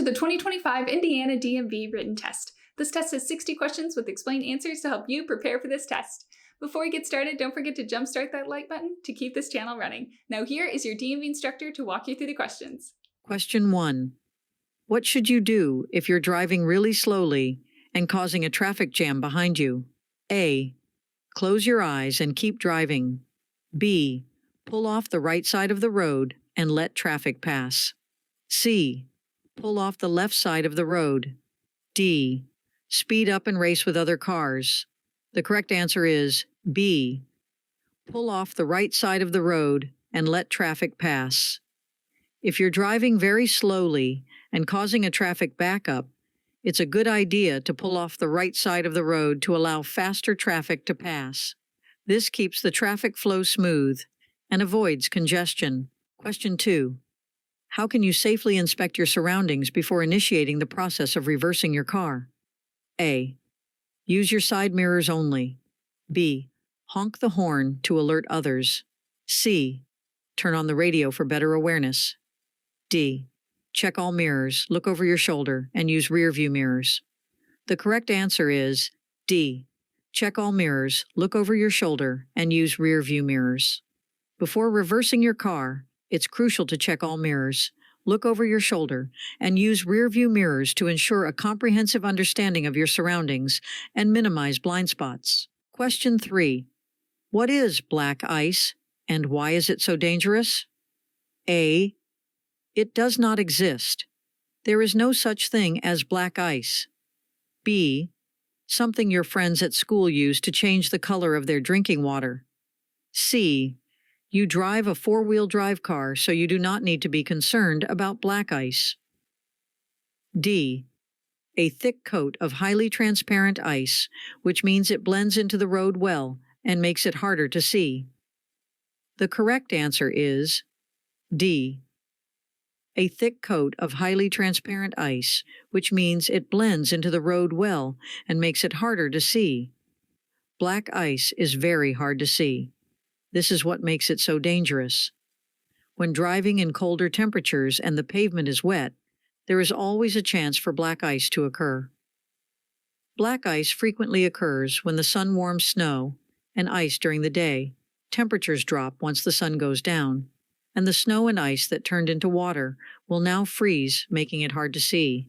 the 2025 Indiana DMV written test. This test has 60 questions with explained answers to help you prepare for this test. Before we get started, don't forget to jumpstart that like button to keep this channel running. Now here is your DMV instructor to walk you through the questions. Question 1. What should you do if you're driving really slowly and causing a traffic jam behind you? A. Close your eyes and keep driving. B. Pull off the right side of the road and let traffic pass. C. Pull off the left side of the road. D. Speed up and race with other cars. The correct answer is B. Pull off the right side of the road and let traffic pass. If you're driving very slowly and causing a traffic backup, it's a good idea to pull off the right side of the road to allow faster traffic to pass. This keeps the traffic flow smooth and avoids congestion. Question 2. How can you safely inspect your surroundings before initiating the process of reversing your car? A. Use your side mirrors only. B. Honk the horn to alert others. C. Turn on the radio for better awareness. D. Check all mirrors, look over your shoulder, and use rear-view mirrors. The correct answer is D. Check all mirrors, look over your shoulder, and use rear-view mirrors. Before reversing your car, it's crucial to check all mirrors, look over your shoulder, and use rear-view mirrors to ensure a comprehensive understanding of your surroundings and minimize blind spots. Question 3. What is black ice, and why is it so dangerous? A. It does not exist. There is no such thing as black ice. B. Something your friends at school use to change the color of their drinking water. C. You drive a four-wheel drive car, so you do not need to be concerned about black ice. D. A thick coat of highly transparent ice, which means it blends into the road well and makes it harder to see. The correct answer is D. A thick coat of highly transparent ice, which means it blends into the road well and makes it harder to see. Black ice is very hard to see. This is what makes it so dangerous. When driving in colder temperatures and the pavement is wet, there is always a chance for black ice to occur. Black ice frequently occurs when the sun warms snow and ice during the day. Temperatures drop once the sun goes down, and the snow and ice that turned into water will now freeze, making it hard to see.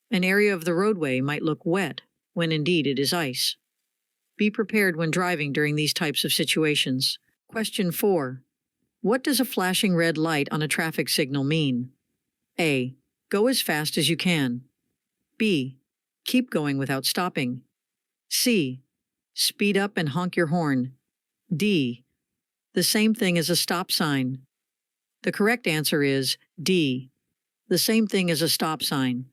An area of the roadway might look wet when indeed it is ice. Be prepared when driving during these types of situations. Question 4. What does a flashing red light on a traffic signal mean? A. Go as fast as you can. B. Keep going without stopping. C. Speed up and honk your horn. D. The same thing as a stop sign. The correct answer is D. The same thing as a stop sign.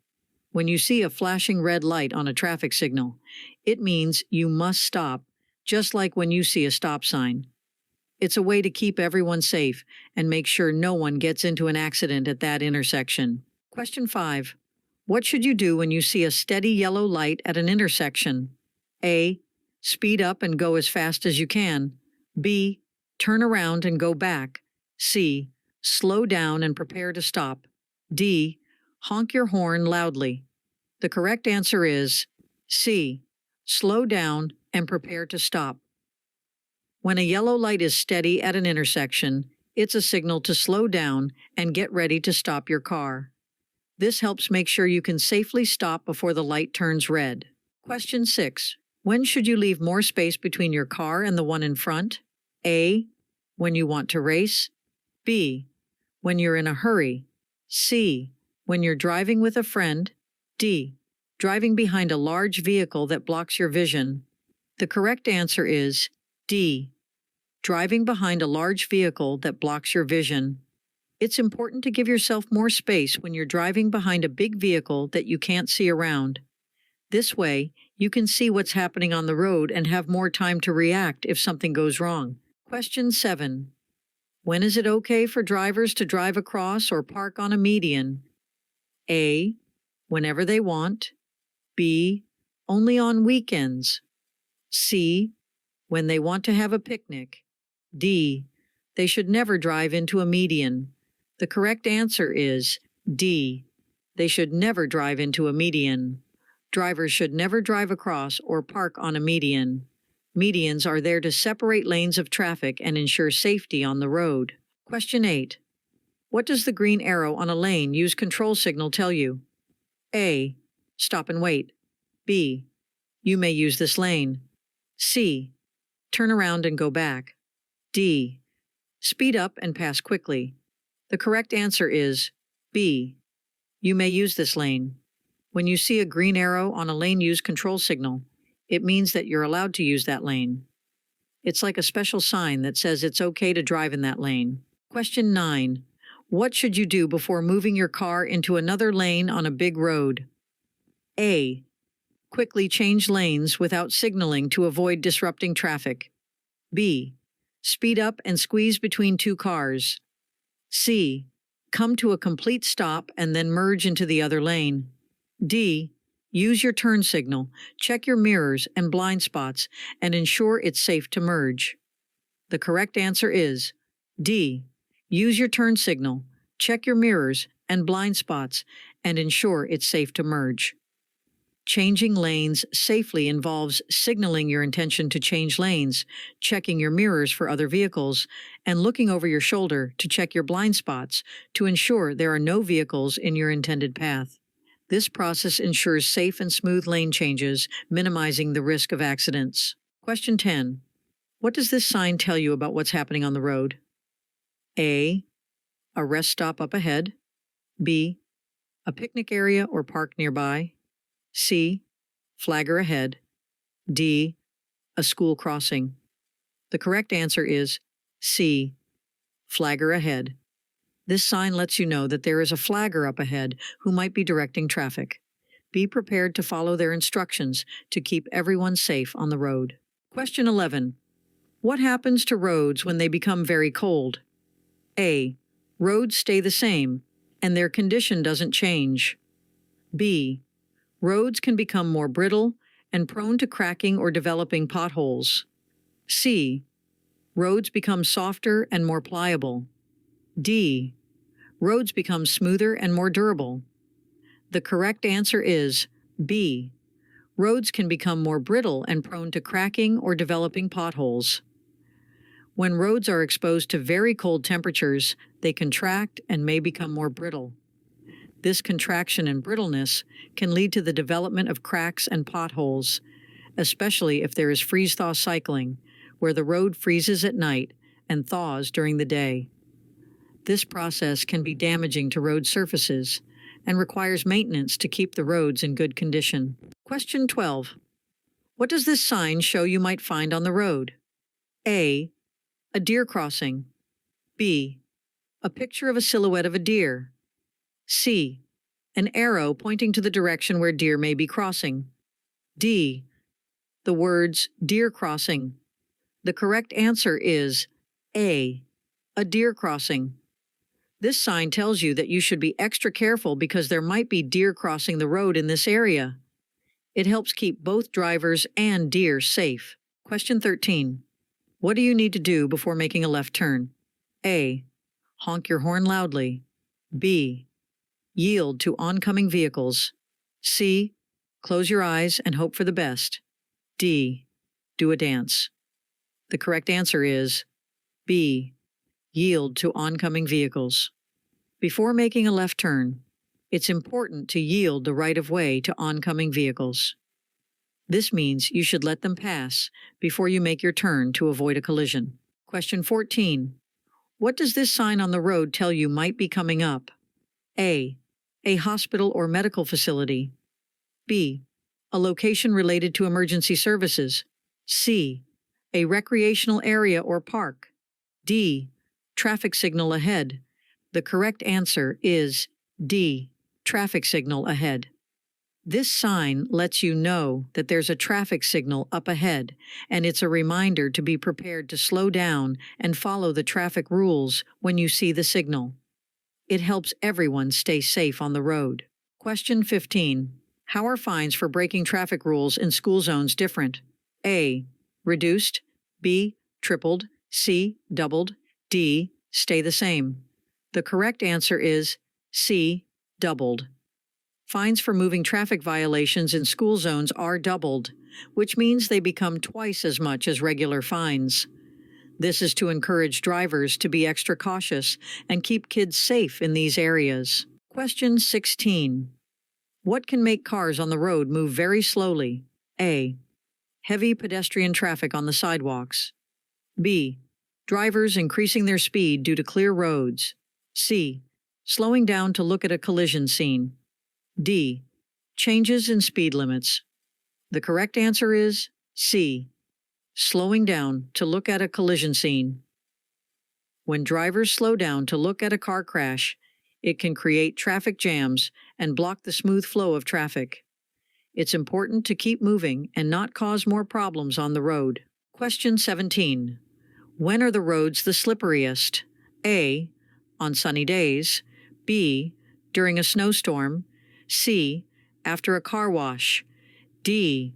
When you see a flashing red light on a traffic signal, it means you must stop, just like when you see a stop sign. It's a way to keep everyone safe and make sure no one gets into an accident at that intersection. Question 5. What should you do when you see a steady yellow light at an intersection? A. Speed up and go as fast as you can. B. Turn around and go back. C. Slow down and prepare to stop. D. Honk your horn loudly. The correct answer is C. Slow down and prepare to stop. When a yellow light is steady at an intersection, it's a signal to slow down and get ready to stop your car. This helps make sure you can safely stop before the light turns red. Question 6. When should you leave more space between your car and the one in front? A. When you want to race. B. When you're in a hurry. C. When you're driving with a friend. D. Driving behind a large vehicle that blocks your vision. The correct answer is D. Driving behind a large vehicle that blocks your vision. It's important to give yourself more space when you're driving behind a big vehicle that you can't see around. This way, you can see what's happening on the road and have more time to react if something goes wrong. Question 7. When is it okay for drivers to drive across or park on a median? A. Whenever they want. B. Only on weekends. C. When they want to have a picnic. D. They should never drive into a median. The correct answer is D. They should never drive into a median. Drivers should never drive across or park on a median. Medians are there to separate lanes of traffic and ensure safety on the road. Question 8. What does the green arrow on a lane use control signal tell you? A. Stop and wait. B. You may use this lane. C. Turn around and go back. D. Speed up and pass quickly. The correct answer is B. You may use this lane. When you see a green arrow on a lane use control signal, it means that you're allowed to use that lane. It's like a special sign that says it's okay to drive in that lane. Question 9. What should you do before moving your car into another lane on a big road? A. Quickly change lanes without signaling to avoid disrupting traffic. B. Speed up and squeeze between two cars. C. Come to a complete stop and then merge into the other lane. D. Use your turn signal, check your mirrors and blind spots, and ensure it's safe to merge. The correct answer is D. Use your turn signal, check your mirrors and blind spots, and ensure it's safe to merge. Changing lanes safely involves signaling your intention to change lanes, checking your mirrors for other vehicles, and looking over your shoulder to check your blind spots to ensure there are no vehicles in your intended path. This process ensures safe and smooth lane changes, minimizing the risk of accidents. Question 10. What does this sign tell you about what's happening on the road? A. A rest stop up ahead. B. A picnic area or park nearby. C. Flagger ahead. D. A school crossing. The correct answer is C. Flagger ahead. This sign lets you know that there is a flagger up ahead who might be directing traffic. Be prepared to follow their instructions to keep everyone safe on the road. Question 11. What happens to roads when they become very cold? A. Roads stay the same, and their condition doesn't change. B. Roads can become more brittle and prone to cracking or developing potholes. C. Roads become softer and more pliable. D. Roads become smoother and more durable. The correct answer is B. Roads can become more brittle and prone to cracking or developing potholes. When roads are exposed to very cold temperatures, they contract and may become more brittle. This contraction and brittleness can lead to the development of cracks and potholes, especially if there is freeze-thaw cycling, where the road freezes at night and thaws during the day. This process can be damaging to road surfaces and requires maintenance to keep the roads in good condition. Question 12. What does this sign show you might find on the road? A. A deer crossing. B. A picture of a silhouette of a deer. C. An arrow pointing to the direction where deer may be crossing. D. The words deer crossing. The correct answer is A. A deer crossing. This sign tells you that you should be extra careful because there might be deer crossing the road in this area. It helps keep both drivers and deer safe. Question 13. What do you need to do before making a left turn? A. Honk your horn loudly. B. Yield to oncoming vehicles. C. Close your eyes and hope for the best. D. Do a dance. The correct answer is B. Yield to oncoming vehicles. Before making a left turn, it's important to yield the right-of-way to oncoming vehicles. This means you should let them pass before you make your turn to avoid a collision. Question 14. What does this sign on the road tell you might be coming up? A. A hospital or medical facility. B. A location related to emergency services. C. A recreational area or park. D. Traffic signal ahead. The correct answer is D. Traffic signal ahead. This sign lets you know that there's a traffic signal up ahead, and it's a reminder to be prepared to slow down and follow the traffic rules when you see the signal. It helps everyone stay safe on the road. Question 15. How are fines for breaking traffic rules in school zones different? A. Reduced. B. Tripled. C. Doubled. D. Stay the same. The correct answer is C. Doubled. Fines for moving traffic violations in school zones are doubled, which means they become twice as much as regular fines. This is to encourage drivers to be extra cautious and keep kids safe in these areas. Question 16. What can make cars on the road move very slowly? A. Heavy pedestrian traffic on the sidewalks. B. Drivers increasing their speed due to clear roads. C. Slowing down to look at a collision scene. D. Changes in speed limits. The correct answer is C. Slowing down to look at a collision scene. When drivers slow down to look at a car crash, it can create traffic jams and block the smooth flow of traffic. It's important to keep moving and not cause more problems on the road. Question 17. When are the roads the slipperiest? A. On sunny days. B. During a snowstorm. C. After a car wash. D.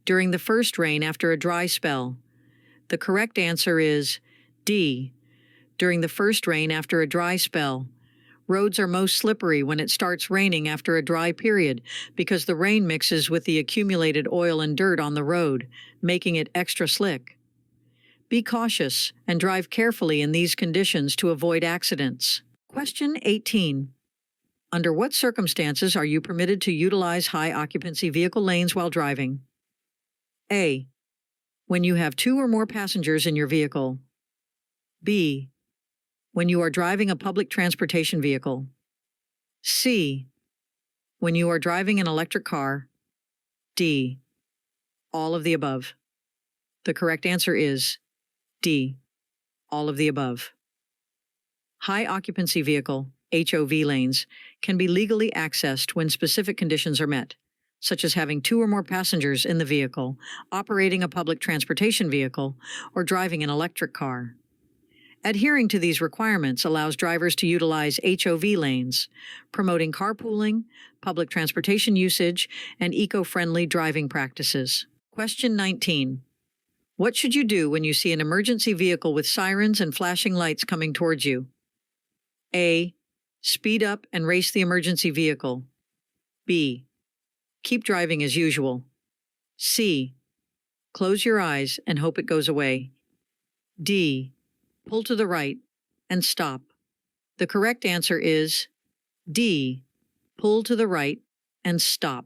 During the first rain after a dry spell. The correct answer is D. During the first rain after a dry spell. Roads are most slippery when it starts raining after a dry period because the rain mixes with the accumulated oil and dirt on the road, making it extra slick. Be cautious and drive carefully in these conditions to avoid accidents. Question 18. Under what circumstances are you permitted to utilize high-occupancy vehicle lanes while driving? A. When you have 2 or more passengers in your vehicle. B. When you are driving a public transportation vehicle. C. When you are driving an electric car. D. All of the above. The correct answer is D. All of the above. High-occupancy vehicle, HOV lanes, can be legally accessed when specific conditions are met, such as having 2 or more passengers in the vehicle, operating a public transportation vehicle, or driving an electric car. Adhering to these requirements allows drivers to utilize HOV lanes, promoting carpooling, public transportation usage, and eco-friendly driving practices. Question 19. What should you do when you see an emergency vehicle with sirens and flashing lights coming towards you? A. Speed up and race the emergency vehicle. B. Keep driving as usual. C. Close your eyes and hope it goes away. D. Pull to the right and stop. The correct answer is D. Pull to the right and stop.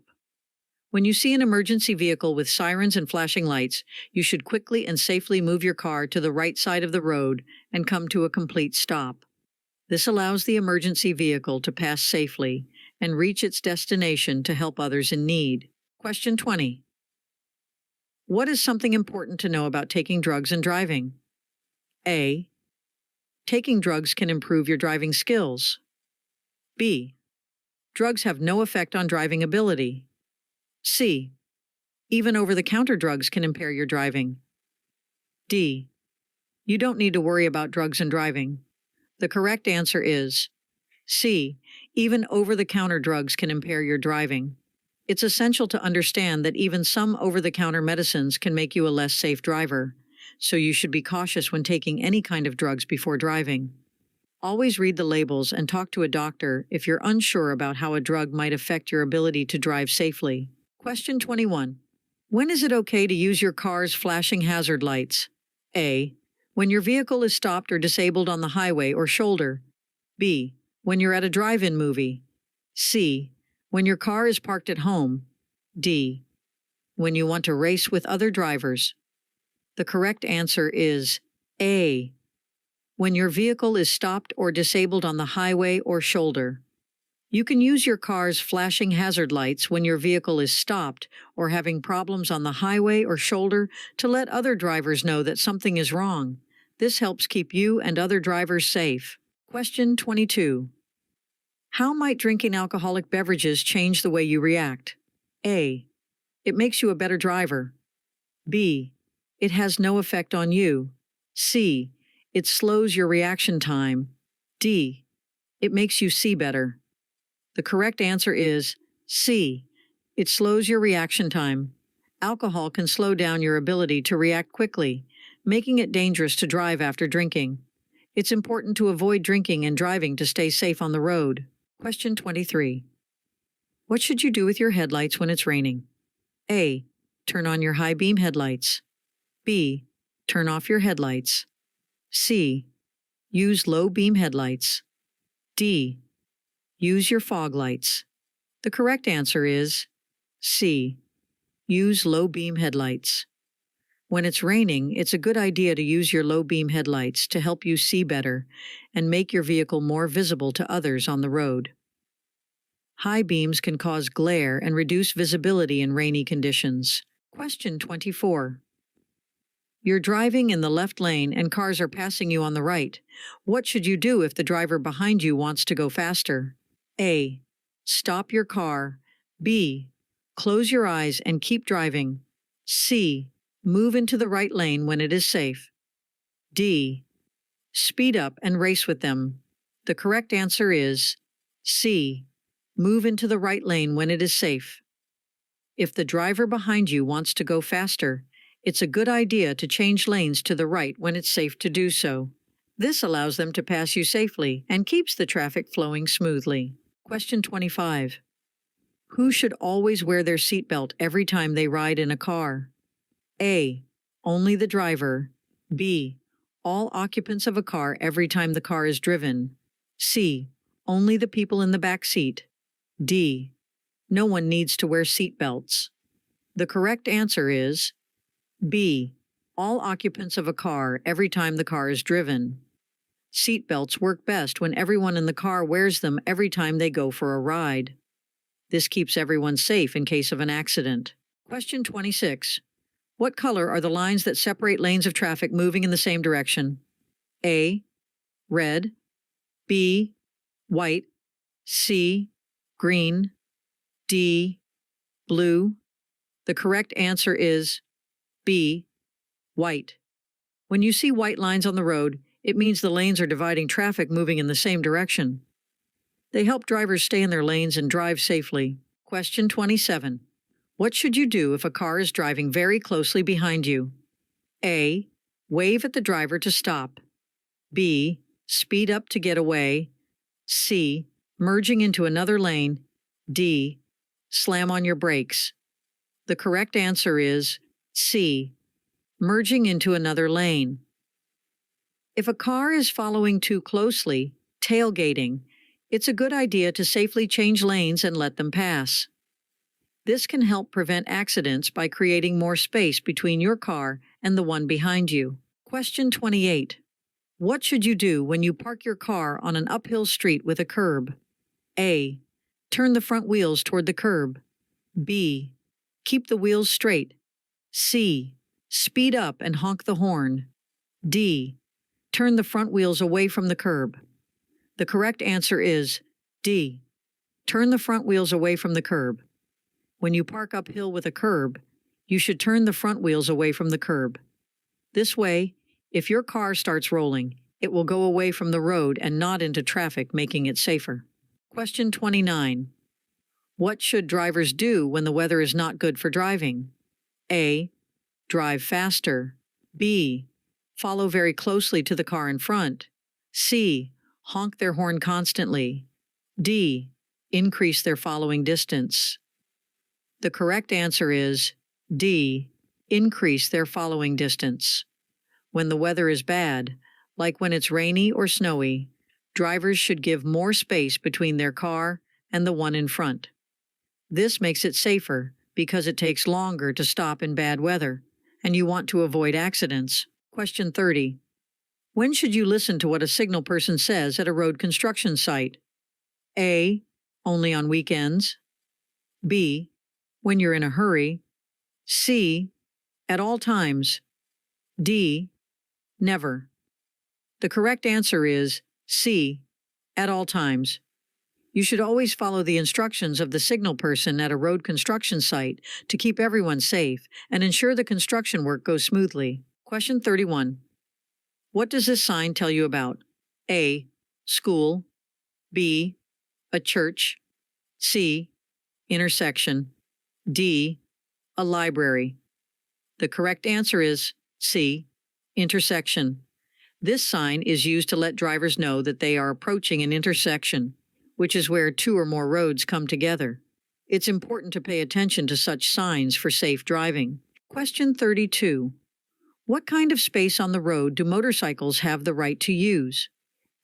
When you see an emergency vehicle with sirens and flashing lights, you should quickly and safely move your car to the right side of the road and come to a complete stop. This allows the emergency vehicle to pass safely and reach its destination to help others in need. Question 20. What is something important to know about taking drugs and driving? A. Taking drugs can improve your driving skills. B. Drugs have no effect on driving ability. C. Even over-the-counter drugs can impair your driving. D. You don't need to worry about drugs and driving. The correct answer is C. Even over-the-counter drugs can impair your driving. It's essential to understand that even some over-the-counter medicines can make you a less safe driver, so you should be cautious when taking any kind of drugs before driving. Always read the labels and talk to a doctor if you're unsure about how a drug might affect your ability to drive safely. Question 21. When is it okay to use your car's flashing hazard lights? A. When your vehicle is stopped or disabled on the highway or shoulder. B. When you're at a drive-in movie. C. When your car is parked at home. D. When you want to race with other drivers. The correct answer is A. When your vehicle is stopped or disabled on the highway or shoulder. You can use your car's flashing hazard lights when your vehicle is stopped or having problems on the highway or shoulder to let other drivers know that something is wrong. This helps keep you and other drivers safe. Question 22. How might drinking alcoholic beverages change the way you react? A. It makes you a better driver. B. It has no effect on you. C. It slows your reaction time. D. It makes you see better. The correct answer is C. It slows your reaction time. Alcohol can slow down your ability to react quickly, making it dangerous to drive after drinking. It's important to avoid drinking and driving to stay safe on the road. Question 23. What should you do with your headlights when it's raining? A. Turn on your high beam headlights. B. Turn off your headlights. C. Use low beam headlights. D. Use your fog lights. The correct answer is C. Use low beam headlights. When it's raining, it's a good idea to use your low beam headlights to help you see better and make your vehicle more visible to others on the road. High beams can cause glare and reduce visibility in rainy conditions. Question 24. You're driving in the left lane and cars are passing you on the right. What should you do if the driver behind you wants to go faster? A. Stop your car. B. Close your eyes and keep driving. C. Move into the right lane when it is safe. D. Speed up and race with them. The correct answer is C. Move into the right lane when it is safe. If the driver behind you wants to go faster, it's a good idea to change lanes to the right when it's safe to do so. This allows them to pass you safely and keeps the traffic flowing smoothly. Question 25. Who should always wear their seatbelt every time they ride in a car? A. Only the driver. B. All occupants of a car every time the car is driven. C. Only the people in the back seat. D. No one needs to wear seat belts. The correct answer is B. All occupants of a car every time the car is driven. Seat belts work best when everyone in the car wears them every time they go for a ride. This keeps everyone safe in case of an accident. Question 26. What color are the lines that separate lanes of traffic moving in the same direction? A. Red. B. White. C. Green. D. Blue. The correct answer is B. White. When you see white lines on the road, it means the lanes are dividing traffic moving in the same direction. They help drivers stay in their lanes and drive safely. Question 27. What should you do if a car is driving very closely behind you? A. Wave at the driver to stop. B. Speed up to get away. C. Merging into another lane. D. Slam on your brakes. The correct answer is C. Merging into another lane. If a car is following too closely, tailgating, it's a good idea to safely change lanes and let them pass. This can help prevent accidents by creating more space between your car and the one behind you. Question 28. What should you do when you park your car on an uphill street with a curb? A. Turn the front wheels toward the curb. B. Keep the wheels straight. C. Speed up and honk the horn. D. Turn the front wheels away from the curb. The correct answer is D. Turn the front wheels away from the curb. When you park uphill with a curb, you should turn the front wheels away from the curb. This way, if your car starts rolling, it will go away from the road and not into traffic, making it safer. Question 29. What should drivers do when the weather is not good for driving? A. Drive faster. B. Follow very closely to the car in front. C. Honk their horn constantly. D. Increase their following distance. The correct answer is D. Increase their following distance. When the weather is bad, like when it's rainy or snowy, drivers should give more space between their car and the one in front. This makes it safer because it takes longer to stop in bad weather, and you want to avoid accidents. Question 30. When should you listen to what a signal person says at a road construction site? A. Only on weekends. B. When you're in a hurry. C. At all times. D. Never. The correct answer is C. At all times. You should always follow the instructions of the signal person at a road construction site to keep everyone safe and ensure the construction work goes smoothly. Question 31. What does this sign tell you about? A. School. B. A church. C. Intersection. D. A library. The correct answer is C. Intersection. This sign is used to let drivers know that they are approaching an intersection, which is where two or more roads come together. It's important to pay attention to such signs for safe driving. Question 32. What kind of space on the road do motorcycles have the right to use?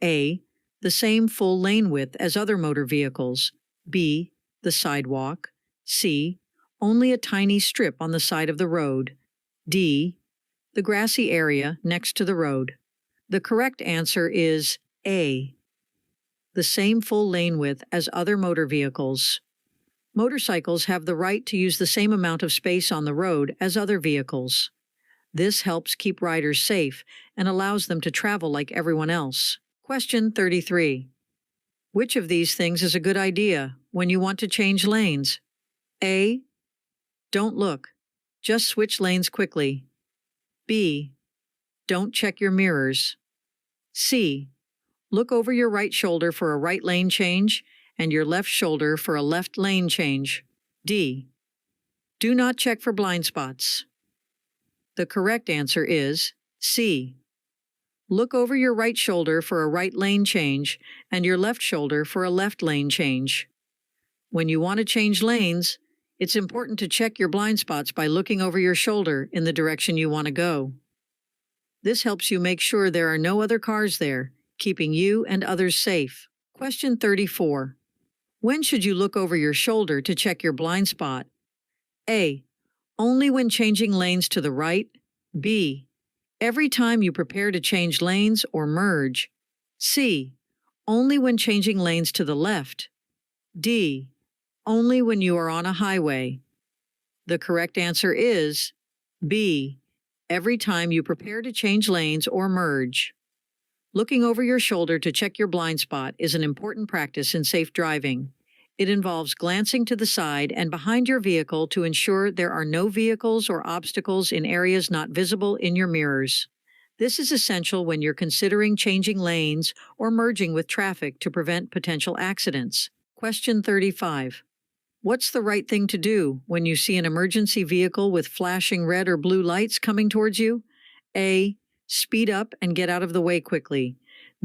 A. The same full lane width as other motor vehicles. B. The sidewalk. C. Only a tiny strip on the side of the road. D. The grassy area next to the road. The correct answer is A. The same full lane width as other motor vehicles. Motorcycles have the right to use the same amount of space on the road as other vehicles. This helps keep riders safe and allows them to travel like everyone else. Question 33. Which of these things is a good idea when you want to change lanes? A. Don't look. Just switch lanes quickly. B. Don't check your mirrors. C. Look over your right shoulder for a right lane change and your left shoulder for a left lane change. D. Do not check for blind spots. The correct answer is C. Look over your right shoulder for a right lane change and your left shoulder for a left lane change. When you want to change lanes, it's important to check your blind spots by looking over your shoulder in the direction you want to go. This helps you make sure there are no other cars there, keeping you and others safe. Question 34. When should you look over your shoulder to check your blind spot? A. Only when changing lanes to the right. B. Every time you prepare to change lanes or merge. C. Only when changing lanes to the left. D. Only when you are on a highway. The correct answer is B. Every time you prepare to change lanes or merge. Looking over your shoulder to check your blind spot is an important practice in safe driving. It involves glancing to the side and behind your vehicle to ensure there are no vehicles or obstacles in areas not visible in your mirrors. This is essential when you're considering changing lanes or merging with traffic to prevent potential accidents. Question 35. What's the right thing to do when you see an emergency vehicle with flashing red or blue lights coming towards you? A. Speed up and get out of the way quickly.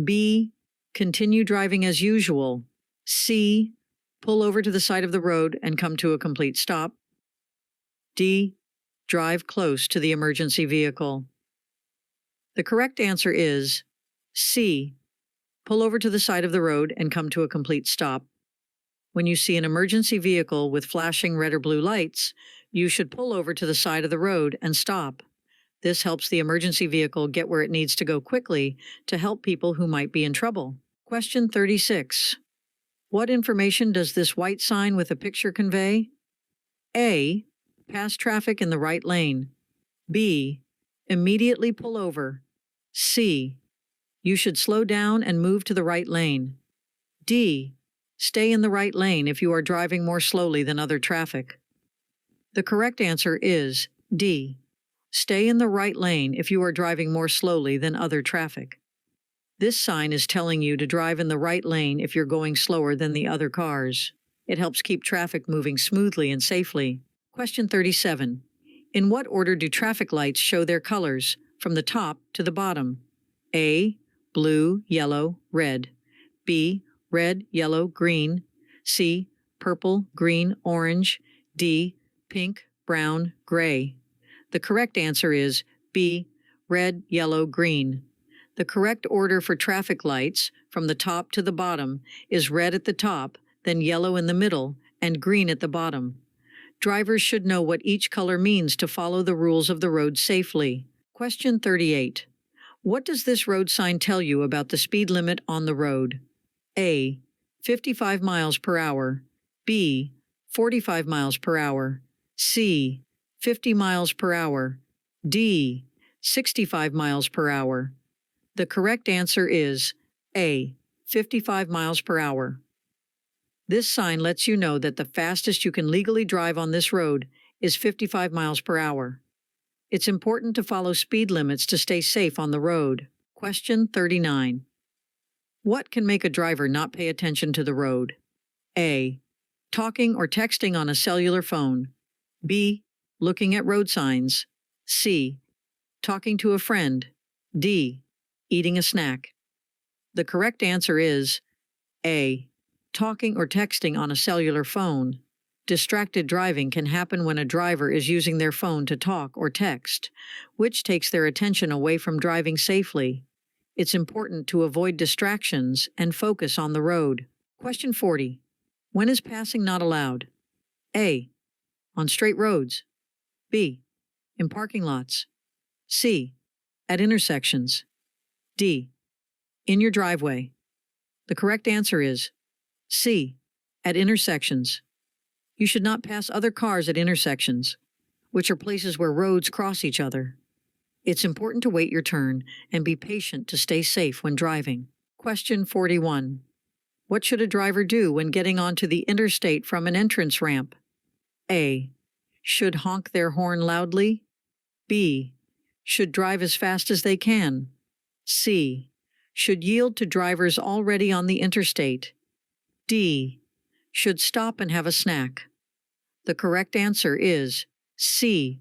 B. Continue driving as usual. C. Pull over to the side of the road and come to a complete stop. D. Drive close to the emergency vehicle. The correct answer is C. Pull over to the side of the road and come to a complete stop. When you see an emergency vehicle with flashing red or blue lights, you should pull over to the side of the road and stop. This helps the emergency vehicle get where it needs to go quickly to help people who might be in trouble. Question 36. What information does this white sign with a picture convey? A. Pass traffic in the right lane. B. Immediately pull over. C. You should slow down and move to the right lane. D. Stay in the right lane if you are driving more slowly than other traffic. The correct answer is D. Stay in the right lane if you are driving more slowly than other traffic. This sign is telling you to drive in the right lane if you're going slower than the other cars. It helps keep traffic moving smoothly and safely. Question 37. In what order do traffic lights show their colors, from the top to the bottom? A. Blue, yellow, red. B. Red, yellow, green. C. Purple, green, orange. D. Pink, brown, gray. The correct answer is B. Red, yellow, green. The correct order for traffic lights, from the top to the bottom, is red at the top, then yellow in the middle, and green at the bottom. Drivers should know what each color means to follow the rules of the road safely. Question 38. What does this road sign tell you about the speed limit on the road? A. 55 miles per hour. B. 45 miles per hour. C. 50 miles per hour. D. 65 miles per hour. The correct answer is A. 55 miles per hour. This sign lets you know that the fastest you can legally drive on this road is 55 miles per hour. It's important to follow speed limits to stay safe on the road. Question 39. What can make a driver not pay attention to the road? A. Talking or texting on a cellular phone. B. Looking at road signs. C. Talking to a friend. D. Eating a snack. The correct answer is A. Talking or texting on a cellular phone. Distracted driving can happen when a driver is using their phone to talk or text, which takes their attention away from driving safely. It's important to avoid distractions and focus on the road. Question 40. When is passing not allowed? A. On straight roads. B. In parking lots. C. At intersections. D. In your driveway. The correct answer is C. At intersections. You should not pass other cars at intersections, which are places where roads cross each other. It's important to wait your turn and be patient to stay safe when driving. Question 41. What should a driver do when getting onto the interstate from an entrance ramp? A. Should honk their horn loudly. B. Should drive as fast as they can. C. Should yield to drivers already on the interstate. D. Should stop and have a snack. The correct answer is C.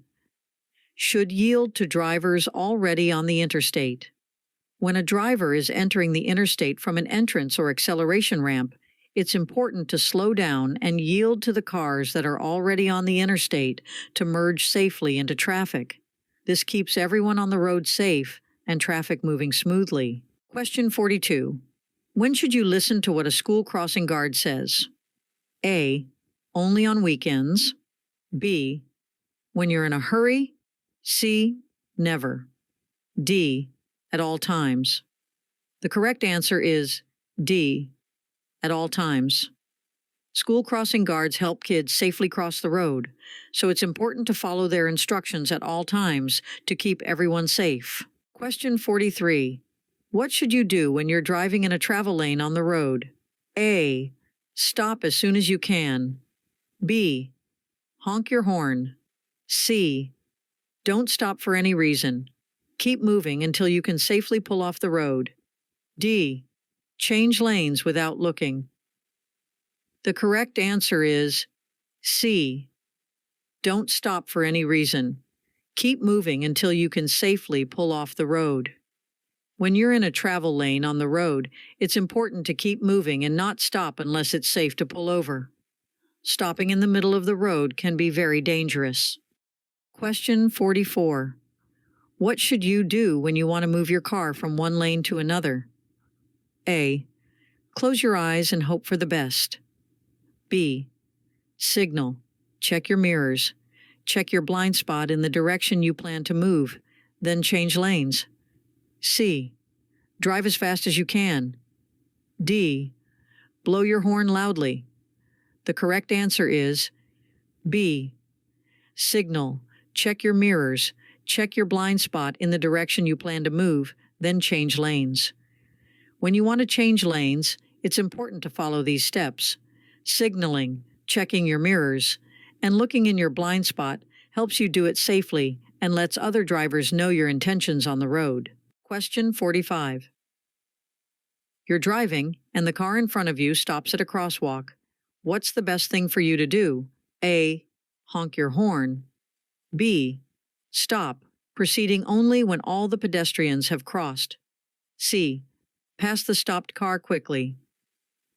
Should yield to drivers already on the interstate. When a driver is entering the interstate from an entrance or acceleration ramp, it's important to slow down and yield to the cars that are already on the interstate to merge safely into traffic. This keeps everyone on the road safe and traffic moving smoothly. Question 42. When should you listen to what a school crossing guard says? A. Only on weekends. B. When you're in a hurry. C. Never. D. At all times. The correct answer is D. At all times. School crossing guards help kids safely cross the road, so it's important to follow their instructions at all times to keep everyone safe. Question 43. What should you do when you're driving in a travel lane on the road? A. Stop as soon as you can. B. Honk your horn. C. Don't stop for any reason. Keep moving until you can safely pull off the road. D. Change lanes without looking. The correct answer is C. Don't stop for any reason. Keep moving until you can safely pull off the road. When you're in a travel lane on the road, it's important to keep moving and not stop unless it's safe to pull over. Stopping in the middle of the road can be very dangerous. Question 44. What should you do when you want to move your car from one lane to another? A. Close your eyes and hope for the best. B. Signal. Check your mirrors. Check your blind spot in the direction you plan to move, then change lanes. C. Drive as fast as you can. D. Blow your horn loudly. The correct answer is B. Signal. Check your mirrors. Check your blind spot in the direction you plan to move, then change lanes. When you want to change lanes, it's important to follow these steps. Signaling, checking your mirrors, and looking in your blind spot helps you do it safely and lets other drivers know your intentions on the road. Question 45. You're driving, and the car in front of you stops at a crosswalk. What's the best thing for you to do? A. Honk your horn. B. Stop, proceeding only when all the pedestrians have crossed. C. Pass the stopped car quickly.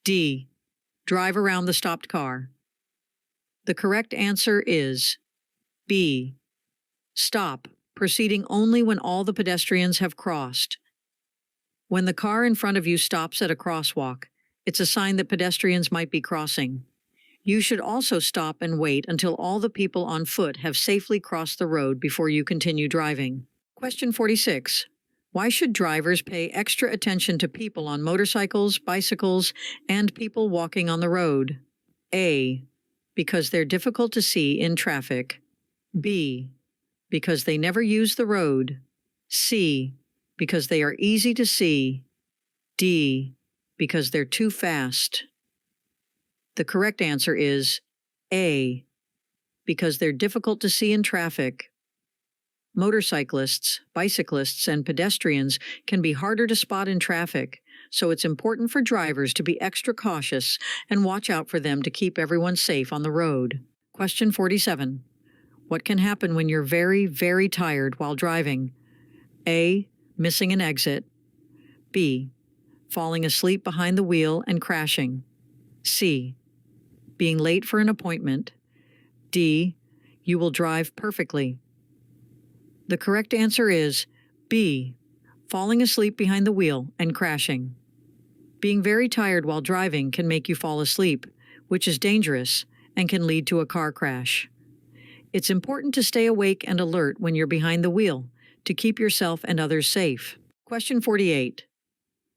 D. Drive around the stopped car. The correct answer is B. Stop, proceeding only when all the pedestrians have crossed. When the car in front of you stops at a crosswalk, it's a sign that pedestrians might be crossing. You should also stop and wait until all the people on foot have safely crossed the road before you continue driving. Question 46. Why should drivers pay extra attention to people on motorcycles, bicycles, and people walking on the road? A. Because they're difficult to see in traffic. B. Because they never use the road. C. Because they are easy to see. D. Because they're too fast. The correct answer is A. Because they're difficult to see in traffic. Motorcyclists, bicyclists, and pedestrians can be harder to spot in traffic, so it's important for drivers to be extra cautious and watch out for them to keep everyone safe on the road. Question 47. What can happen when you're very, very tired while driving? A. Missing an exit. B. Falling asleep behind the wheel and crashing. C. Being late for an appointment. D. You will drive perfectly. The correct answer is B. Falling asleep behind the wheel and crashing. Being very tired while driving can make you fall asleep, which is dangerous and can lead to a car crash. It's important to stay awake and alert when you're behind the wheel to keep yourself and others safe. Question 48.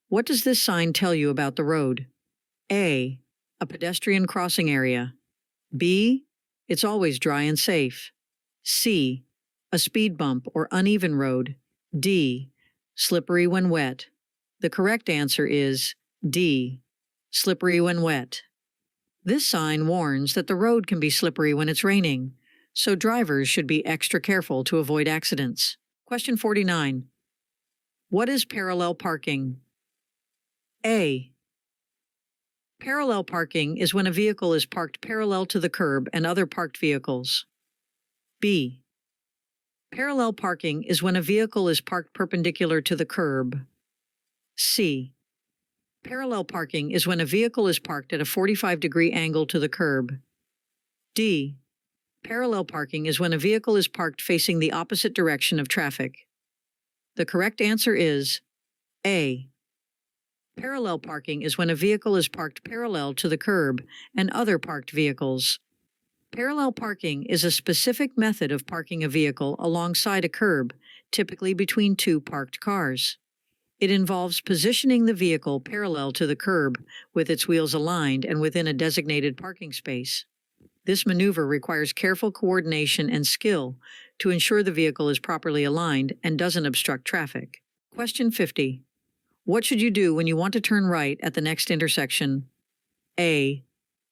What does this sign tell you about the road? A. A pedestrian crossing area. B. It's always dry and safe. C. A speed bump or uneven road. D. Slippery when wet. The correct answer is D. Slippery when wet. This sign warns that the road can be slippery when it's raining, so drivers should be extra careful to avoid accidents. Question 49. What is parallel parking? A. Parallel parking is when a vehicle is parked parallel to the curb and other parked vehicles. B. Parallel parking is when a vehicle is parked perpendicular to the curb. C. Parallel parking is when a vehicle is parked at a 45-degree angle to the curb. D. Parallel parking is when a vehicle is parked facing the opposite direction of traffic. The correct answer is A. Parallel parking is when a vehicle is parked parallel to the curb and other parked vehicles. Parallel parking is a specific method of parking a vehicle alongside a curb, typically between two parked cars. It involves positioning the vehicle parallel to the curb with its wheels aligned and within a designated parking space. This maneuver requires careful coordination and skill to ensure the vehicle is properly aligned and doesn't obstruct traffic. Question 50. What should you do when you want to turn right at the next intersection? A.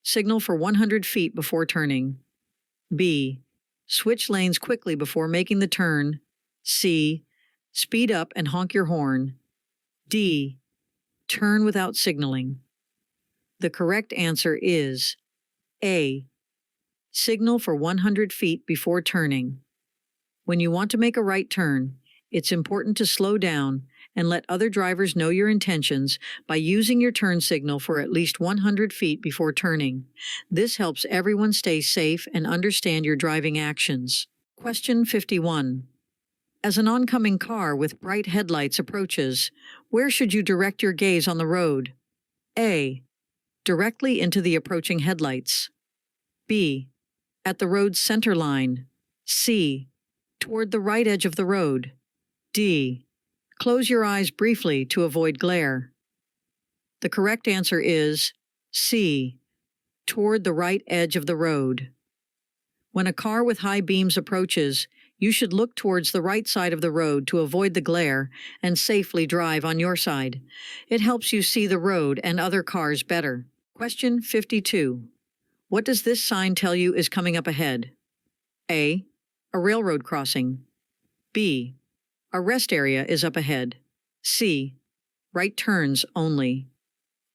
Signal for 100 feet before turning. B. Switch lanes quickly before making the turn. C. Speed up and honk your horn. D. Turn without signaling. The correct answer is A. Signal for 100 feet before turning. When you want to make a right turn, it's important to slow down and let other drivers know your intentions by using your turn signal for at least 100 feet before turning. This helps everyone stay safe and understand your driving actions. Question 51. As an oncoming car with bright headlights approaches, where should you direct your gaze on the road? A. Directly into the approaching headlights. B. At the road's center line. C. Toward the right edge of the road. D. Close your eyes briefly to avoid glare. The correct answer is C. Toward the right edge of the road. When a car with high beams approaches, you should look towards the right side of the road to avoid the glare and safely drive on your side. It helps you see the road and other cars better. Question 52. What does this sign tell you is coming up ahead? A. A railroad crossing. B. A rest area is up ahead. C. Right turns only.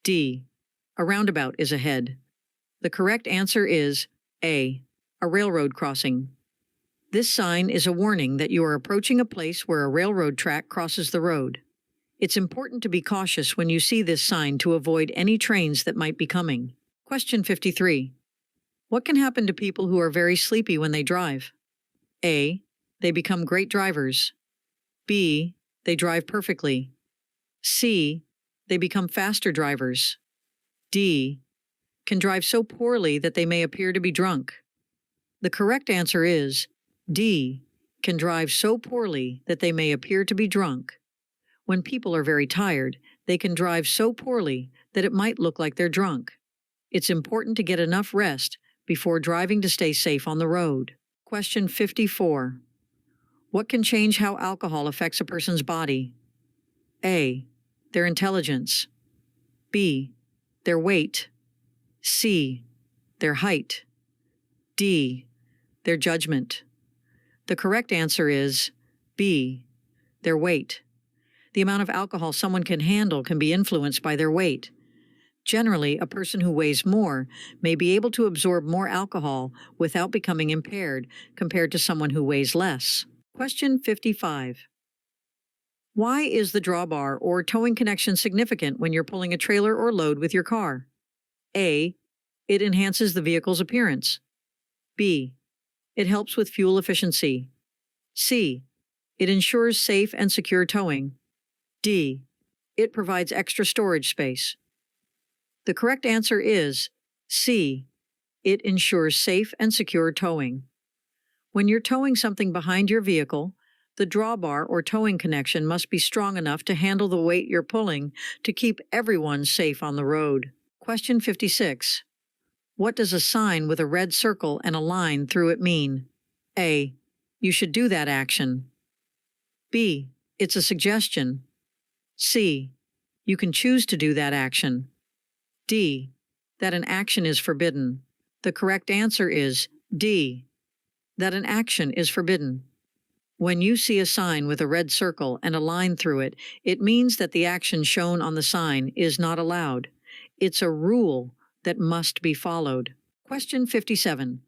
D. A roundabout is ahead. The correct answer is A. A railroad crossing. This sign is a warning that you are approaching a place where a railroad track crosses the road. It's important to be cautious when you see this sign to avoid any trains that might be coming. Question 53. What can happen to people who are very sleepy when they drive? A. They become great drivers. B. They drive perfectly. C. They become faster drivers. D. Can drive so poorly that they may appear to be drunk. The correct answer is D. Can drive so poorly that they may appear to be drunk. When people are very tired, they can drive so poorly that it might look like they're drunk. It's important to get enough rest before driving to stay safe on the road. Question 54. What can change how alcohol affects a person's body? A. Their intelligence. B. Their weight. C. Their height. D. Their judgment. The correct answer is B. Their weight. The amount of alcohol someone can handle can be influenced by their weight. Generally, a person who weighs more may be able to absorb more alcohol without becoming impaired compared to someone who weighs less. Question 55. Why is the drawbar or towing connection significant when you're pulling a trailer or load with your car? A. It enhances the vehicle's appearance. B. It helps with fuel efficiency. C. It ensures safe and secure towing. D. It provides extra storage space. The correct answer is C. It ensures safe and secure towing. When you're towing something behind your vehicle, the drawbar or towing connection must be strong enough to handle the weight you're pulling to keep everyone safe on the road. Question 56. What does a sign with a red circle and a line through it mean? A. You should do that action. B. It's a suggestion. C. You can choose to do that action. D. That an action is forbidden. The correct answer is D. That an action is forbidden. When you see a sign with a red circle and a line through it, it means that the action shown on the sign is not allowed. It's a rule that must be followed. Question 57.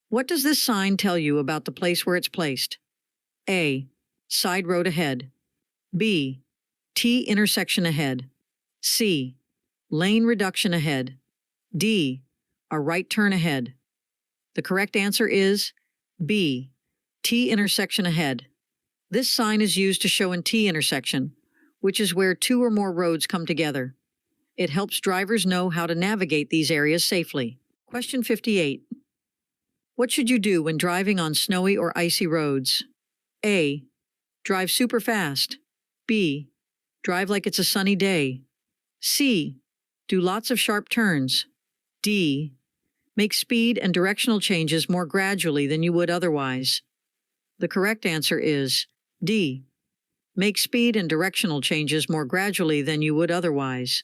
What does this sign tell you about the place where it's placed? A. Side road ahead. B. T intersection ahead. C. Lane reduction ahead. D. A right turn ahead. The correct answer is B. T intersection ahead. This sign is used to show an T intersection, which is where two or more roads come together. It helps drivers know how to navigate these areas safely. Question 58. What should you do when driving on snowy or icy roads? A. Drive super fast. B. Drive like it's a sunny day. C. Do lots of sharp turns. D. Make speed and directional changes more gradually than you would otherwise. The correct answer is D. Make speed and directional changes more gradually than you would otherwise.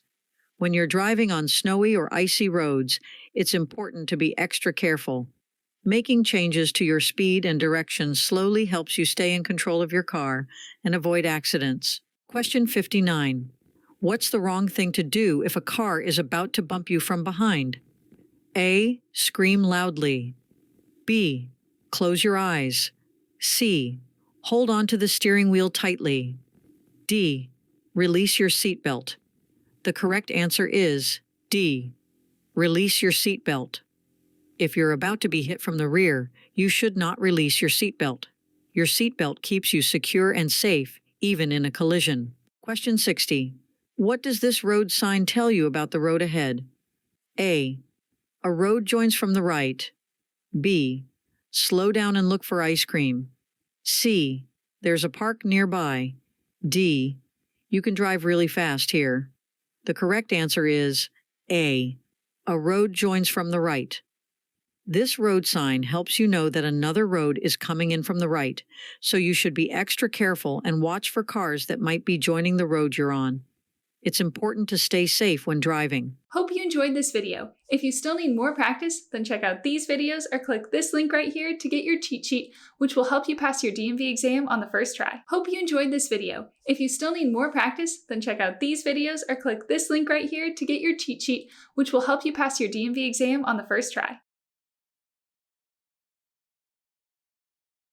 When you're driving on snowy or icy roads, it's important to be extra careful. Making changes to your speed and direction slowly helps you stay in control of your car and avoid accidents. Question 59. What's the wrong thing to do if a car is about to bump you from behind? A. Scream loudly. B. Close your eyes. C. Hold on to the steering wheel tightly. D. Release your seatbelt. The correct answer is D. Release your seatbelt. If you're about to be hit from the rear, you should not release your seatbelt. Your seatbelt keeps you secure and safe, even in a collision. Question 60. What does this road sign tell you about the road ahead? A. A road joins from the right. B. Slow down and look for ice cream. C. There's a park nearby. D. You can drive really fast here. The correct answer is A. A road joins from the right. This road sign helps you know that another road is coming in from the right, so you should be extra careful and watch for cars that might be joining the road you're on. It's important to stay safe when driving. Hope you enjoyed this video. If you still need more practice, then check out these videos or click this link right here to get your cheat sheet, which will help you pass your DMV exam on the first try. Hope you enjoyed this video. If you still need more practice, then check out these videos or click this link right here to get your cheat sheet, which will help you pass your DMV exam on the first try.